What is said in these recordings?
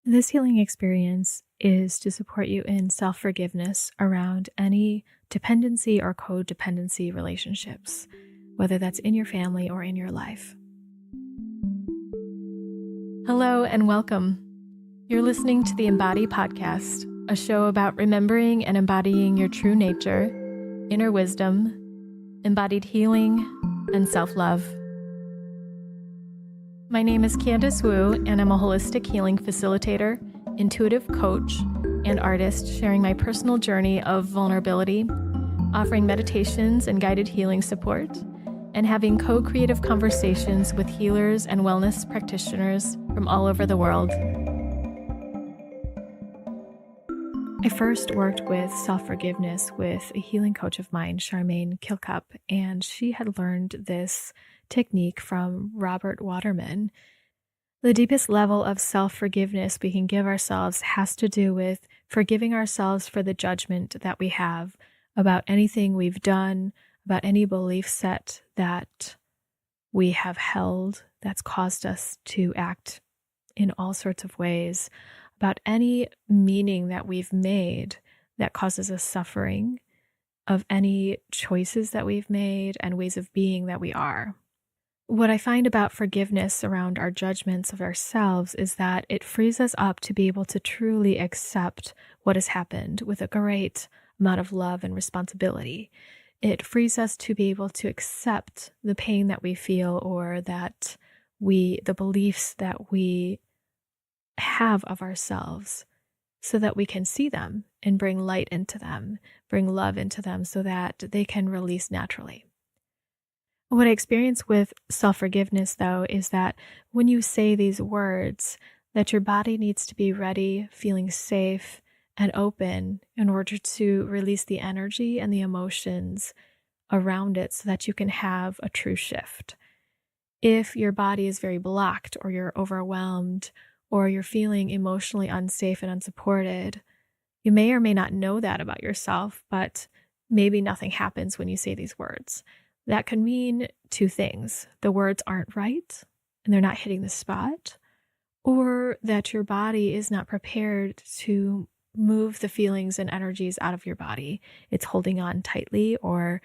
This healing experience is to support you in self-forgiveness around any dependency or codependency relationships, whether that's in your family or in your life. Hello and welcome. You're listening to the Embody podcast, a show about remembering and embodying your true nature, inner wisdom, embodied healing, and self-love. My name is Candace Wu, and I'm a holistic healing facilitator, intuitive coach, and artist sharing my personal journey of vulnerability, offering meditations and guided healing support, and having co-creative conversations with healers and wellness practitioners from all over the world. I first worked with self-forgiveness with a healing coach of mine, Charmaine Kilcup, and she had learned this technique from Robert Waterman. The deepest level of self-forgiveness we can give ourselves has to do with forgiving ourselves for the judgment that we have about anything we've done, about any belief set that we have held that's caused us to act in all sorts of ways, about any meaning that we've made that causes us suffering, of any choices that we've made and ways of being that we are. What I find about forgiveness around our judgments of ourselves is that it frees us up to be able to truly accept what has happened with a great amount of love and responsibility. It frees us to be able to accept the pain that we feel or that the beliefs that we have of ourselves so that we can see them and bring light into them, bring love into them so that they can release naturally. What I experience with self-forgiveness, though, is that when you say these words, that your body needs to be ready, feeling safe and open in order to release the energy and the emotions around it so that you can have a true shift. If your body is very blocked or you're overwhelmed or you're feeling emotionally unsafe and unsupported, you may or may not know that about yourself, but maybe nothing happens when you say these words. That can mean two things. The words aren't right and they're not hitting the spot, or that your body is not prepared to move the feelings and energies out of your body. It's holding on tightly or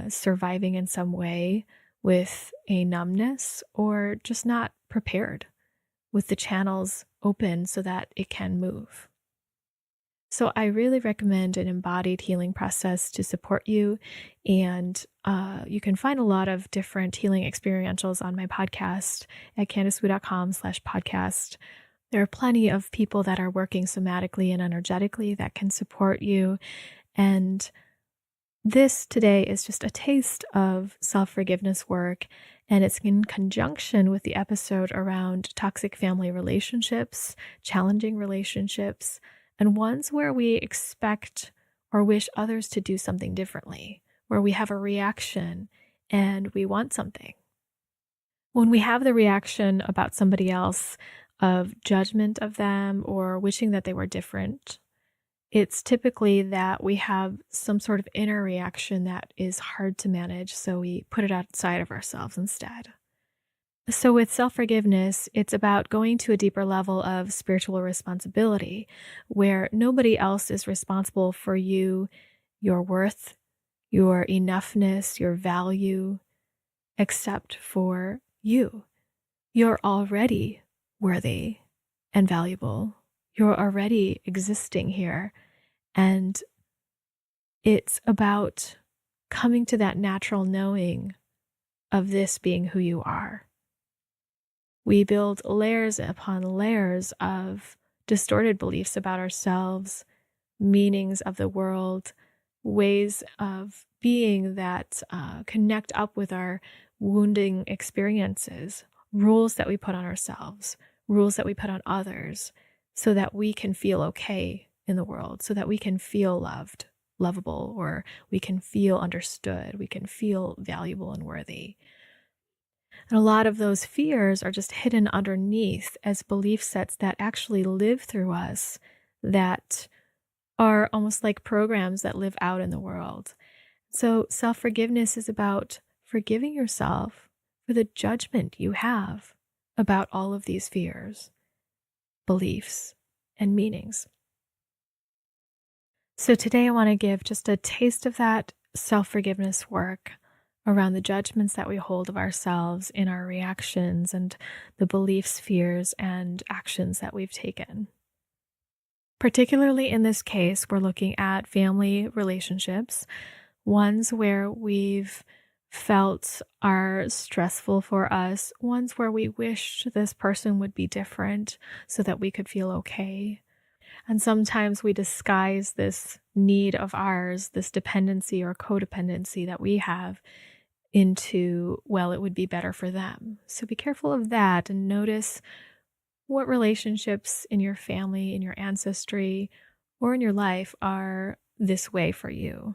surviving in some way with a numbness, or just not prepared with the channels open so that it can move. So I really recommend an embodied healing process to support you. And you can find a lot of different healing experientials on my podcast at candacewu.com/podcast. There are plenty of people that are working somatically and energetically that can support you. And this today is just a taste of self-forgiveness work. And it's in conjunction with the episode around toxic family relationships, challenging relationships, and ones where we expect or wish others to do something differently, where we have a reaction and we want something. When we have the reaction about somebody else of judgment of them or wishing that they were different, it's typically that we have some sort of inner reaction that is hard to manage, so we put it outside of ourselves instead. So with self-forgiveness, it's about going to a deeper level of spiritual responsibility where nobody else is responsible for you, your worth, your enoughness, your value, except for you. You're already worthy and valuable. You're already existing here. And it's about coming to that natural knowing of this being who you are. We build layers upon layers of distorted beliefs about ourselves, meanings of the world, ways of being that connect up with our wounding experiences, rules that we put on ourselves, rules that we put on others, so that we can feel okay in the world, so that we can feel loved, lovable, or we can feel understood, we can feel valuable and worthy. And a lot of those fears are just hidden underneath as belief sets that actually live through us, that are almost like programs that live out in the world. So self-forgiveness is about forgiving yourself for the judgment you have about all of these fears. beliefs and meanings. So today I want to give just a taste of that self-forgiveness work around the judgments that we hold of ourselves in our reactions and the beliefs, fears, and actions that we've taken. Particularly in this case, we're looking at family relationships, ones where we've felt are stressful for us, ones where we wish this person would be different so that we could feel okay. And sometimes we disguise this need of ours, this dependency or codependency that we have into, well, it would be better for them. So be careful of that and notice what relationships in your family, in your ancestry, or in your life are this way for you.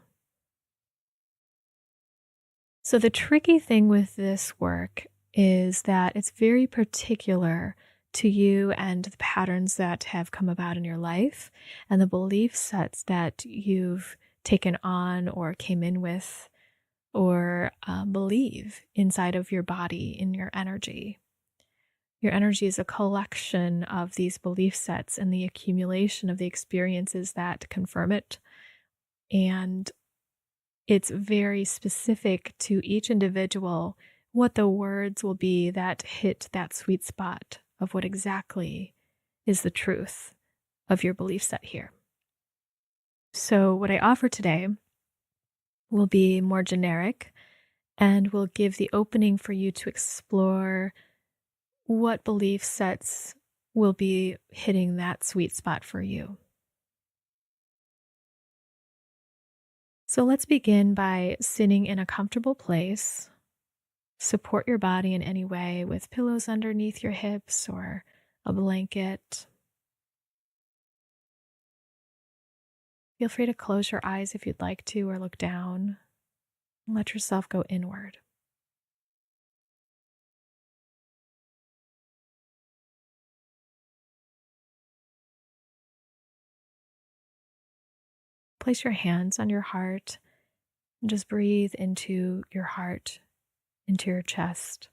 So the tricky thing with this work is that it's very particular to you and the patterns that have come about in your life and the belief sets that you've taken on or came in with or believe inside of your body, in your energy. Your energy is a collection of these belief sets and the accumulation of the experiences that confirm it. And it's very specific to each individual what the words will be that hit that sweet spot of what exactly is the truth of your belief set here. So, what I offer today will be more generic and will give the opening for you to explore what belief sets will be hitting that sweet spot for you. So, let's begin by sitting in a comfortable place. Support your body in any way with pillows underneath your hips or a blanket. Feel free to close your eyes if you'd like to or look down. And let yourself go inward. Place your hands on your heart and just breathe into your heart, into your chest.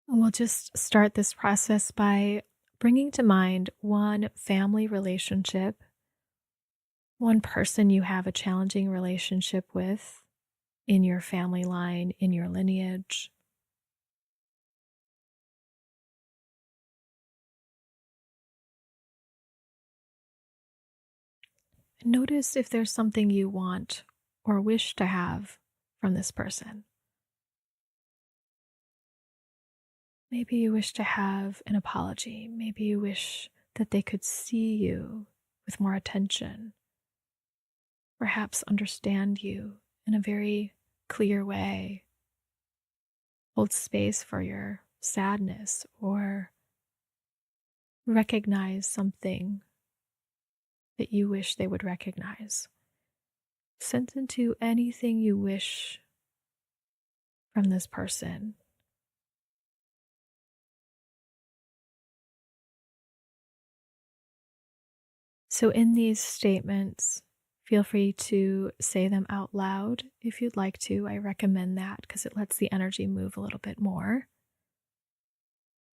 And we'll just start this process by bringing to mind one family relationship, one person you have a challenging relationship with in your family line, in your lineage. And notice if there's something you want or wish to have from this person. Maybe you wish to have an apology. Maybe you wish that they could see you with more attention, perhaps understand you in a very clear way, hold space for your sadness, or recognize something that you wish they would recognize. Sense into anything you wish from this person. So, in these statements, feel free to say them out loud if you'd like to. I recommend that because it lets the energy move a little bit more.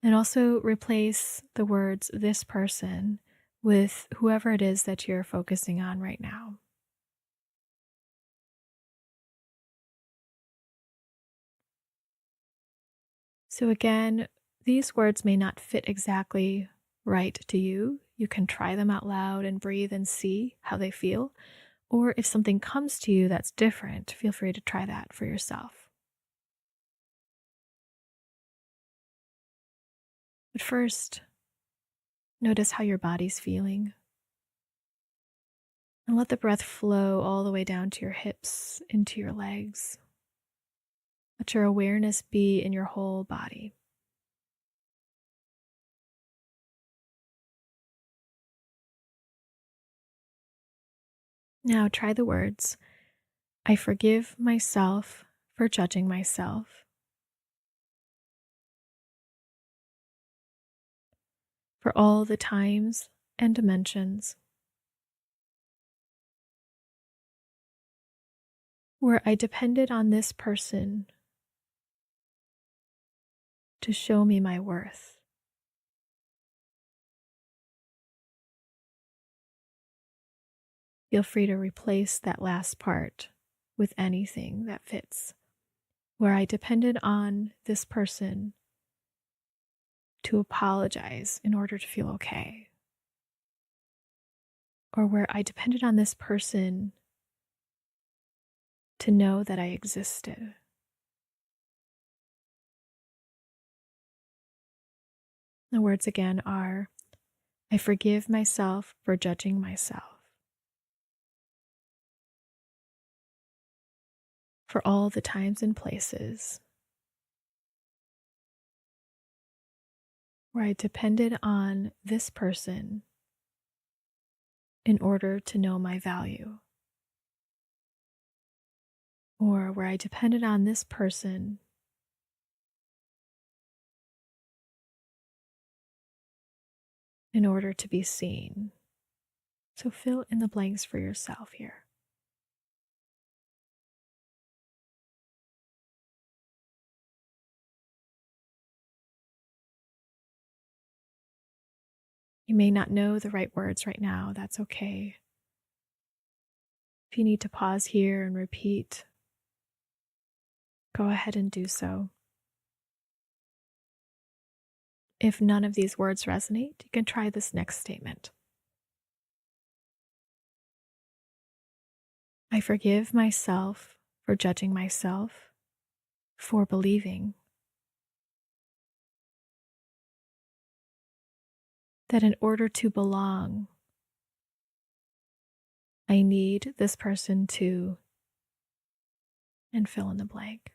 And also replace the words this person with whoever it is that you're focusing on right now. So, again, these words may not fit exactly right to you. You can try them out loud and breathe and see how they feel. Or if something comes to you that's different, feel free to try that for yourself. But first, notice how your body's feeling. And let the breath flow all the way down to your hips, into your legs. Let your awareness be in your whole body. Now try the words, I forgive myself for judging myself, for all the times and dimensions where I depended on this person to show me my worth. Feel free to replace that last part with anything that fits. Where I depended on this person to apologize in order to feel okay. Or where I depended on this person to know that I existed. The words again are, I forgive myself for judging myself. For all the times and places where I depended on this person in order to know my value. Or where I depended on this person in order to be seen. So fill in the blanks for yourself here. You may not know the right words right now, that's okay. If you need to pause here and repeat, go ahead and do so. If none of these words resonate, you can try this next statement. I forgive myself for judging myself, for believing that in order to belong, I need this person to, and fill in the blank.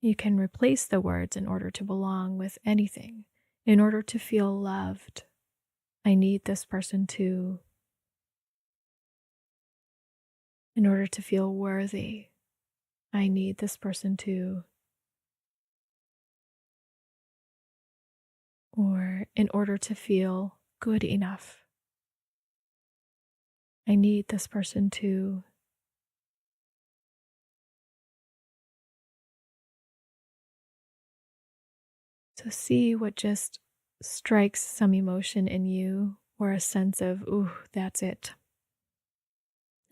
You can replace the words in order to belong with anything. In order to feel loved, I need this person to. In order to feel worthy, I need this person to. Or in order to feel good enough, I need this person to. So see what just strikes some emotion in you or a sense of, ooh, that's it.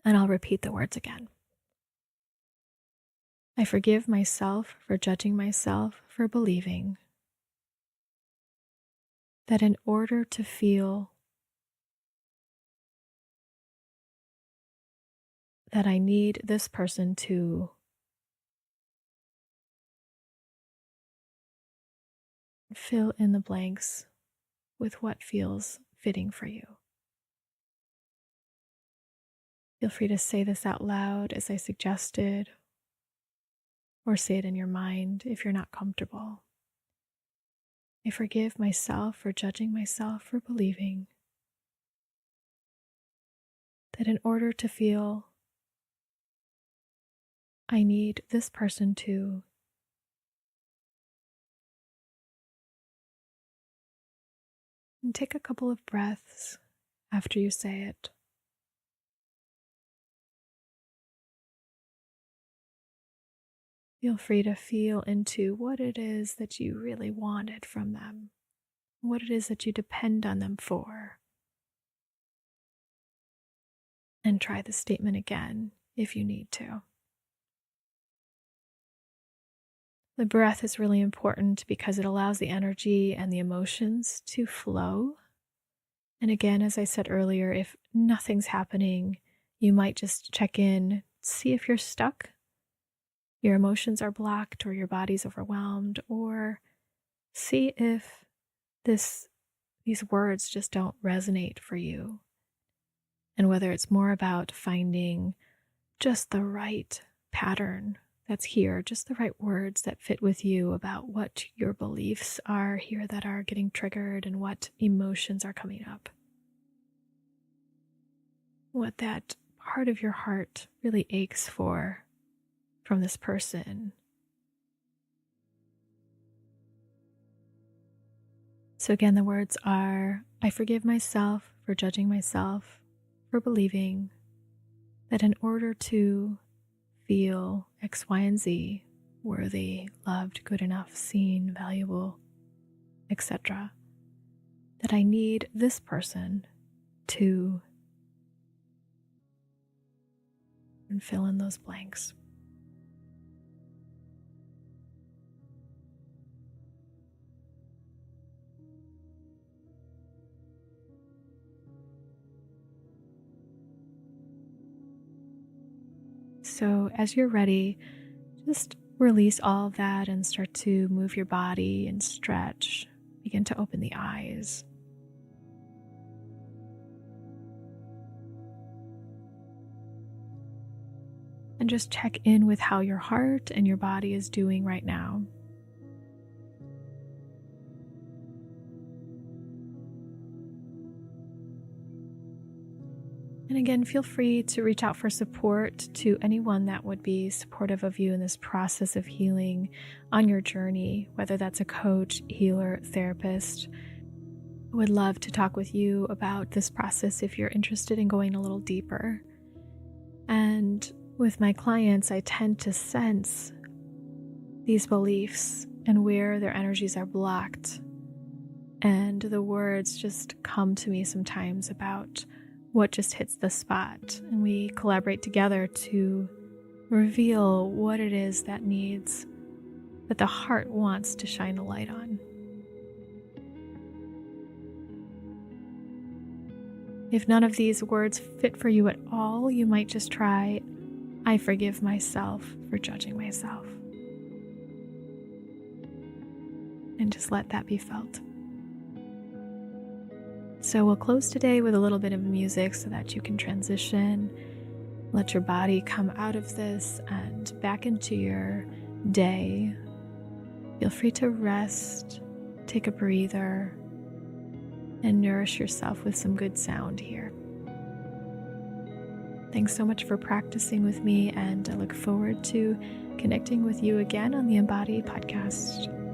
And I'll repeat the words again. I forgive myself for judging myself, for believing that in order to feel that I need this person to. Fill in the blanks with what feels fitting for you. Feel free to say this out loud as I suggested, or say it in your mind if you're not comfortable. I forgive myself for judging myself, for believing that in order to feel I need this person to. And take a couple of breaths after you say it. Feel free to feel into what it is that you really wanted from them, what it is that you depend on them for. And try the statement again if you need to. The breath is really important because it allows the energy and the emotions to flow. And again, as I said earlier, if nothing's happening, you might just check in, see if you're stuck, your emotions are blocked, or your body's overwhelmed, or see if these words just don't resonate for you. And whether it's more about finding just the right pattern that's here, just the right words that fit with you about what your beliefs are here that are getting triggered and what emotions are coming up. What that part of your heart really aches for from this person. So again, the words are, I forgive myself for judging myself, for believing that in order to feel X, Y, and Z, worthy, loved, good enough, seen, valuable, etc., that I need this person to, and fill in those blanks. So as you're ready, just release all of that and start to move your body and stretch. Begin to open the eyes. And just check in with how your heart and your body is doing right now. And again, feel free to reach out for support to anyone that would be supportive of you in this process of healing on your journey, whether that's a coach, healer, therapist. I would love to talk with you about this process if you're interested in going a little deeper. And with my clients, I tend to sense these beliefs and where their energies are blocked. And the words just come to me sometimes about what just hits the spot. And we collaborate together to reveal what it is that needs, that the heart wants to shine a light on. If none of these words fit for you at all, you might just try, I forgive myself for judging myself. And just let that be felt. So we'll close today with a little bit of music so that you can transition, let your body come out of this and back into your day. Feel free to rest, take a breather, and nourish yourself with some good sound here. Thanks so much for practicing with me, and I look forward to connecting with you again on the Embody podcast.